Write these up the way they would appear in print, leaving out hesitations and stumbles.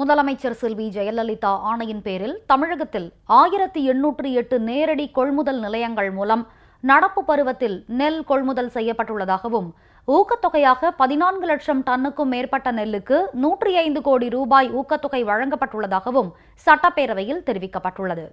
முதலமைச்சர் செல்வி ஜெயலலிதா ஆணையின் பேரில் தமிழகத்தில் 1808 நேரடி கொள்முதல் நிலையங்கள் மூலம் நடப்பு பருவத்தில் நெல் கொள்முதல் செய்யப்பட்டுள்ளதாகவும் ஊக்கத்தொகையாக 14 லட்சம் டன்னுக்கும் மேற்பட்ட நெல்லுக்கு 105 கோடி ரூபாய் ஊக்கத்தொகை வழங்கப்பட்டுள்ளதாகவும் சட்டப்பேரவையில் தெரிவிக்கப்பட்டுள்ளது.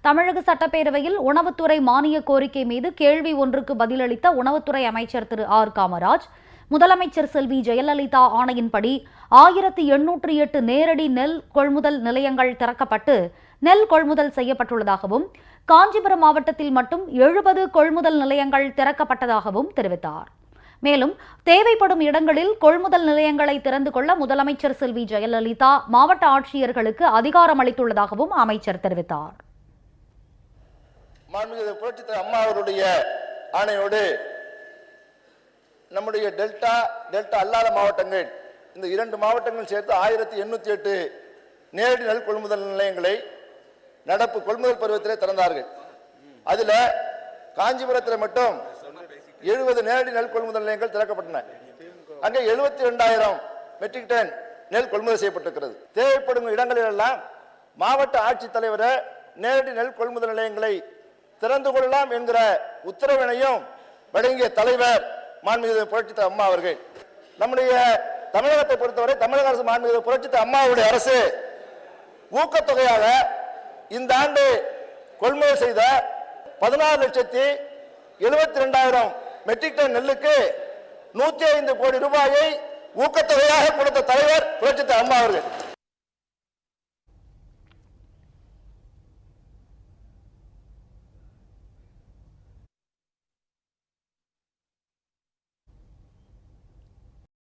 தமிழக சட்டப்பேரவையில் உணவுத்துறை மானிய கோரிக்கை மீது கேள்வி ஒன்றுக்கு பதிலளித்த உணவுத்துறை அமைச்சர் திரு ஆர் காமராஜ், முதலமைச்சர் செல்வி ஜெயலலிதா ஆணையின்படி 1808 நேரடி நெல் கொள்முதல் நிலையங்கள் திறக்கப்பட்டு நெல் கொள்முதல் செய்யப்பட்டுள்ளதாகவும் காஞ்சிபுரம் மாவட்டத்தில் மட்டும் 70 கொள்முதல் நிலையங்கள் திறக்கப்பட்டதாகவும் தெரிவித்தார். மேலும் தேவைப்படும் இடங்களில் கொள்முதல் நிலையங்களை திறந்து கொள்ள முதலமைச்சர் செல்வி ஜெயலலிதா மாவட்ட ஆட்சியர்களுக்கு அதிகாரம் அளித்துள்ளதாகவும் அமைச்சர் தெரிவித்தார். அம்மா அவருடைய ஆணையோடு நம்முடைய டெல்டா அல்லாத மாவட்டங்கள், இந்த 2 மாவட்டங்கள் சேர்த்து 1808 நேரடி நெல் கொள்முதல் நிலையங்களை நடப்பு கொள்முதல் பருவத்திலே திறந்தார்கள். அதில் காஞ்சிபுரத்தில் மட்டும் 70 நேரடி நெல் கொள்முதல் நிலையங்கள் திறக்கப்பட்டன. அங்கே 72,000 மெட்ரிக் டன் நெல் கொள்முதல் செய்யப்பட்டிருக்கிறது. தேவைப்படும் இடங்களில் எல்லாம் மாவட்ட ஆட்சித்தலைவர் நேரடி நெல் கொள்முதல் நிலையங்களை திறந்து கொள்ளலாம் என்கிற உத்தரவினையும் வழங்கிய தலைவர் மாண்புமிகு புரட்சித் அம்மா அவர்கள். நம்முடைய தமிழகத்தை பொறுத்தவரை தமிழக அரசு மாண்புமிகு புரட்சித் அம்மாவுடைய அரசு ஊக்கத்தொகையாக இந்த ஆண்டு கொள்முதல் செய்த 16,72,000 மெட்ரிக் டன் நெல்லுக்கு 105 கோடி ரூபாயை ஊக்கத்தொகையாக கொடுத்த தலைவர் புரட்சித் அம்மா அவர்கள்.